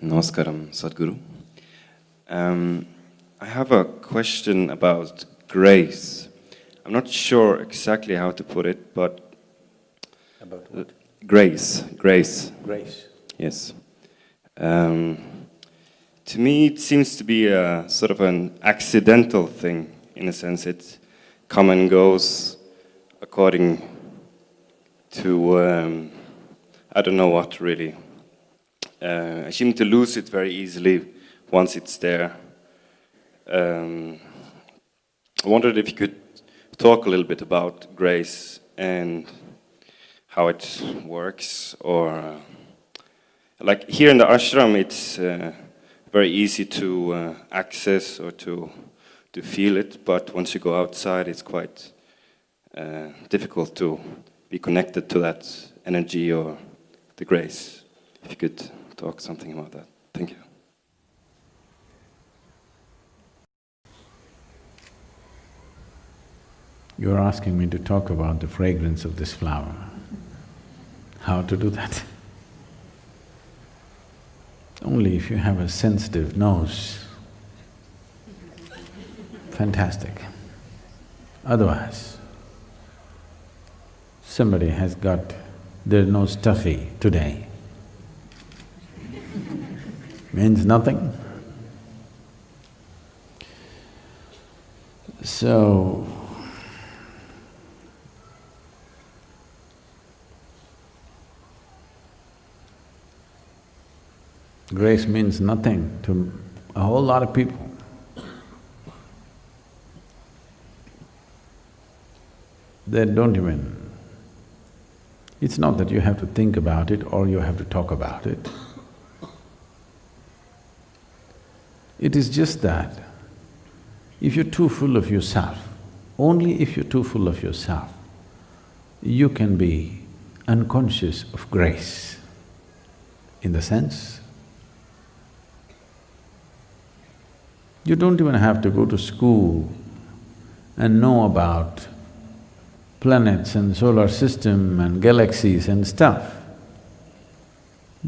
Namaskaram, Sadhguru. I have a question about grace. I'm not sure exactly how to put it, but… About what? Grace. Grace. Yes. To me, it seems to be a sort of an accidental thing, in a sense. It comes and goes according to, I don't know what, really. I seem to lose it very easily once it's there. I wondered if you could talk a little bit about grace and how it works, or like here in the ashram, it's very easy to access or to feel it, but once you go outside, it's quite difficult to be connected to that energy or the grace. If you could talk something about that. Thank you. You're asking me to talk about the fragrance of this flower. How to do that? Only if you have a sensitive nose. Fantastic. Otherwise, somebody has got their nose stuffy today. Means nothing. So, grace means nothing to a whole lot of people. They don't even… It's not that you have to think about it or you have to talk about it. It is just that if you're too full of yourself, only if you're too full of yourself, you can be unconscious of grace. In the sense, you don't even have to go to school and know about planets and solar system and galaxies and stuff.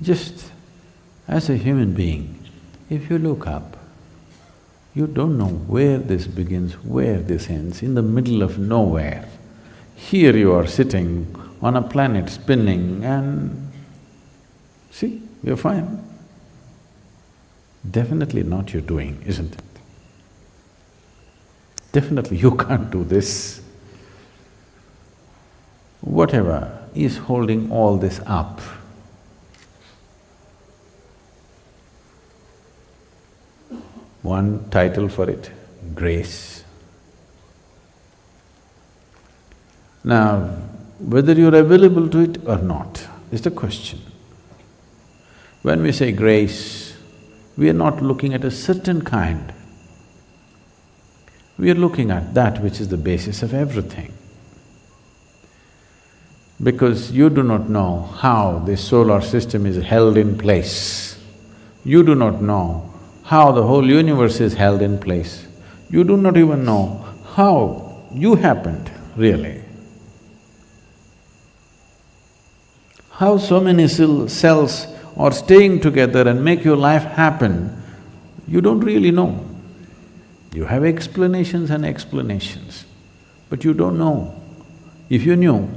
Just as a human being, if you look up, you don't know where this begins, where this ends, in the middle of nowhere. Here you are sitting on a planet spinning and… see, you're fine. Definitely not your doing, isn't it? Definitely you can't do this. Whatever is holding all this up, one title for it, grace. Now, whether you're available to it or not is the question. When we say grace, we are not looking at a certain kind. We are looking at that which is the basis of everything. Because you do not know how this solar system is held in place. You do not know how the whole universe is held in place. You do not even know how you happened, really. How so many cells are staying together and make your life happen, you don't really know. You have explanations and explanations, but you don't know. If you knew,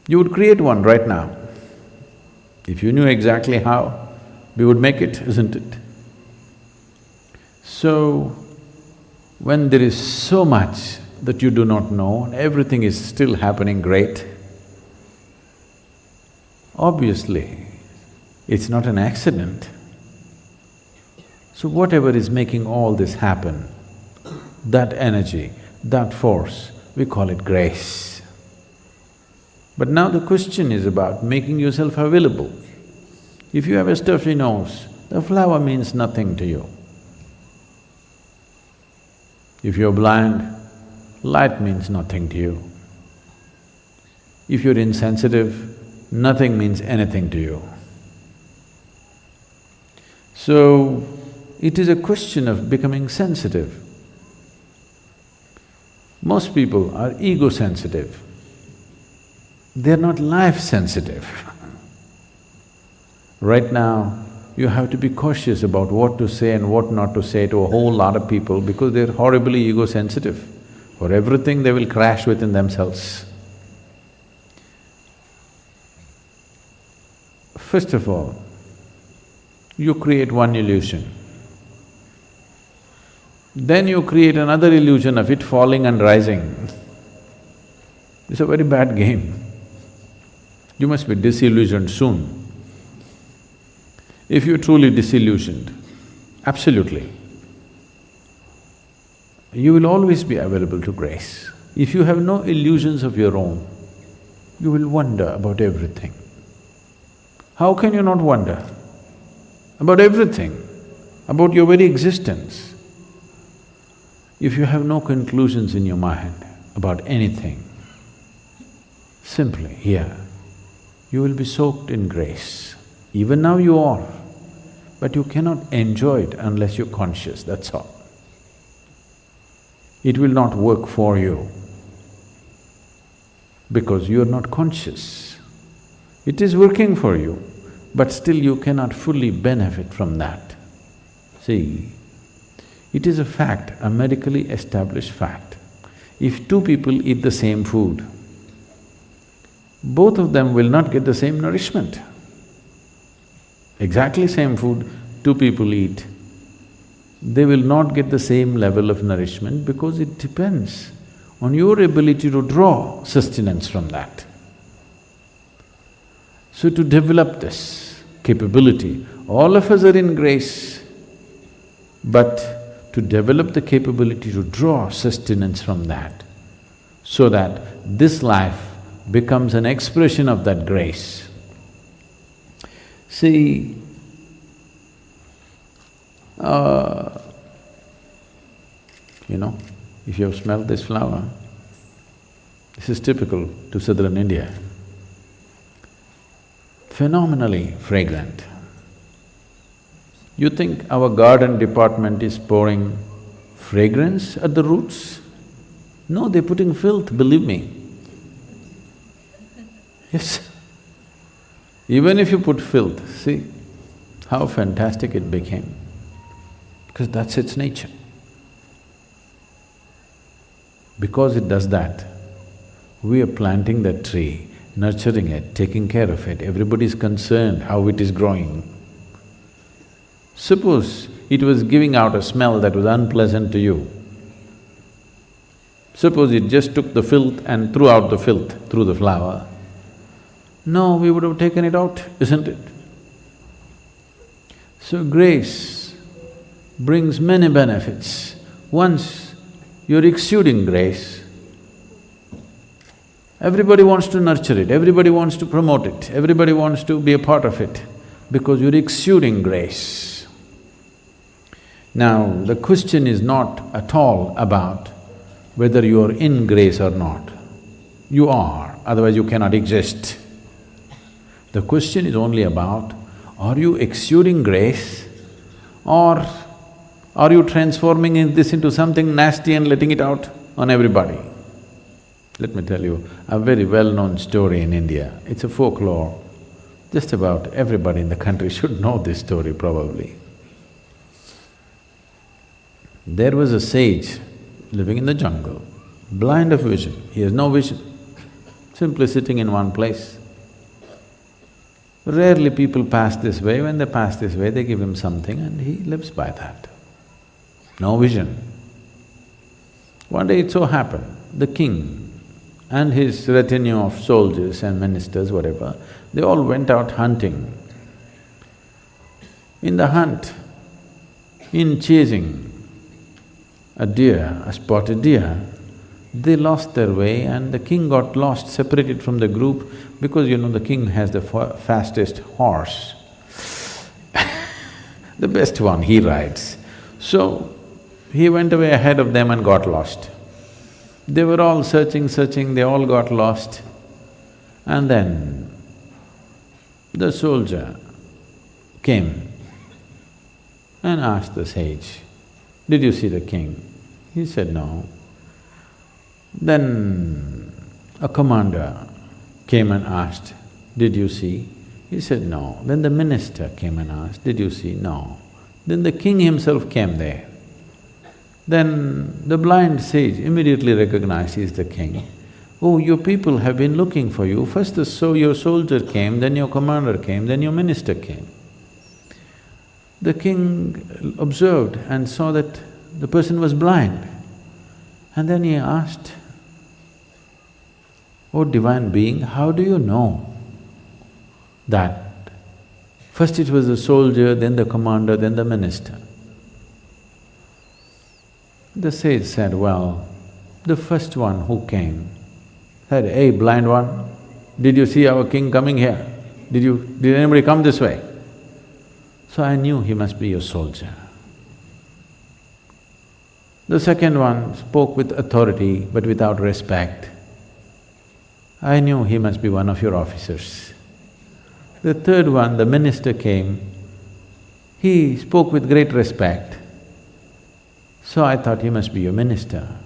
you would create one right now. If you knew exactly how, we would make it, isn't it? So, when there is so much that you do not know and everything is still happening great, obviously, it's not an accident. So whatever is making all this happen, that energy, that force, we call it grace. But now the question is about making yourself available. If you have a stuffy nose, the flower means nothing to you. If you're blind, light means nothing to you. If you're insensitive, nothing means anything to you. So, it is a question of becoming sensitive. Most people are ego-sensitive. They're not life-sensitive. Right now, you have to be cautious about what to say and what not to say to a whole lot of people because they're horribly ego-sensitive. For everything, they will crash within themselves. First of all, you create one illusion. Then you create another illusion of it falling and rising. It's a very bad game. You must be disillusioned soon. If you're truly disillusioned, absolutely, you will always be available to grace. If you have no illusions of your own, you will wonder about everything. How can you not wonder? About everything, about your very existence. If you have no conclusions in your mind about anything, simply here, you will be soaked in grace. Even now you are, but you cannot enjoy it unless you're conscious, that's all. It will not work for you because you are not conscious. It is working for you, but still you cannot fully benefit from that. See, it is a fact, a medically established fact. If two people eat the same food, both of them will not get the same nourishment. Exactly same food, two people eat, they will not get the same level of nourishment because it depends on your ability to draw sustenance from that. So to develop this capability, all of us are in grace, but to develop the capability to draw sustenance from that, so that this life becomes an expression of that grace. See, if you have smelled this flower, this is typical to southern India. Phenomenally fragrant. You think our garden department is pouring fragrance at the roots? No, they're putting filth, believe me. Yes. Even if you put filth, see how fantastic it became, because that's its nature. Because it does that, we are planting that tree, nurturing it, taking care of it, everybody's concerned how it is growing. Suppose it was giving out a smell that was unpleasant to you. Suppose it just took the filth and threw out the filth through the flower. No, we would have taken it out, isn't it? So grace brings many benefits. Once you're exuding grace, everybody wants to nurture it, everybody wants to promote it, everybody wants to be a part of it, because you're exuding grace. Now, the question is not at all about whether you are in grace or not. You are, otherwise you cannot exist. The question is only about, are you exuding grace or are you transforming this into something nasty and letting it out on everybody? Let me tell you a very well-known story in India. It's a folklore. Just about everybody in the country should know this story probably. There was a sage living in the jungle, blind of vision. He has no vision, simply sitting in one place. Rarely people pass this way. When they pass this way, they give him something and he lives by that. No vision. One day it so happened, the king and his retinue of soldiers and ministers, whatever, they all went out hunting. In the hunt, in chasing a deer, a spotted deer, they lost their way and the king got lost, separated from the group, because the king has the fastest horse. The best one he rides. So, he went away ahead of them and got lost. They were all searching, they all got lost. And then the soldier came and asked the sage, "Did you see the king?" He said, "No." Then a commander came and asked, "Did you see?" He said, no. Then the minister came and asked, did you see? No. Then the king himself came there. Then the blind sage immediately recognized he's the king. Oh, your people have been looking for you. First your soldier came, then your commander came, then your minister came. The king observed and saw that the person was blind. And then he asked, oh divine being, how do you know that first it was the soldier, then the commander, then the minister? The sage said, well, the first one who came said, hey, blind one, did you see our king coming here? Did anybody come this way? So I knew he must be your soldier. The second one spoke with authority but without respect. I knew he must be one of your officers. The third one, the minister came, he spoke with great respect. So I thought he must be your minister.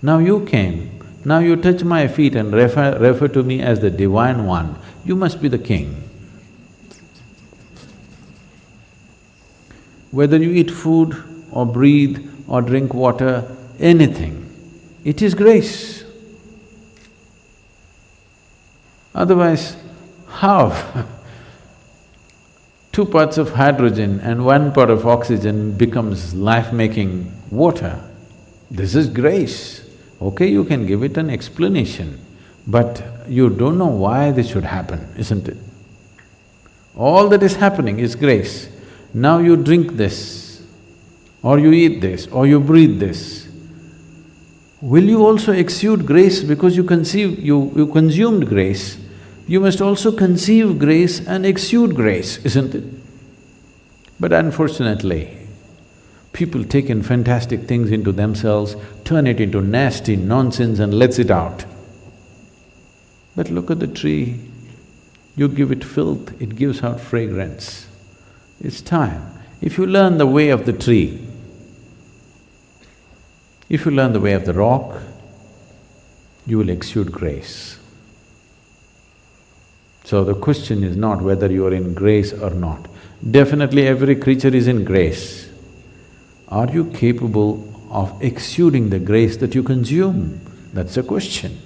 Now you came, now you touch my feet and refer to me as the divine one, you must be the king. Whether you eat food or breathe or drink water, anything, it is grace. Otherwise, how? 2 parts of hydrogen and 1 part of oxygen becomes life-making water. This is grace. Okay, you can give it an explanation, but you don't know why this should happen, isn't it? All that is happening is grace. Now you drink this, or you eat this, or you breathe this. Will you also exude grace because you consumed grace? You must also conceive grace and exude grace, isn't it? But unfortunately, people take in fantastic things into themselves, turn it into nasty nonsense and lets it out. But look at the tree, you give it filth, it gives out fragrance. It's time. If you learn the way of the tree, if you learn the way of the rock, you will exude grace. So the question is not whether you are in grace or not. Definitely every creature is in grace. Are you capable of exuding the grace that you consume? That's the question.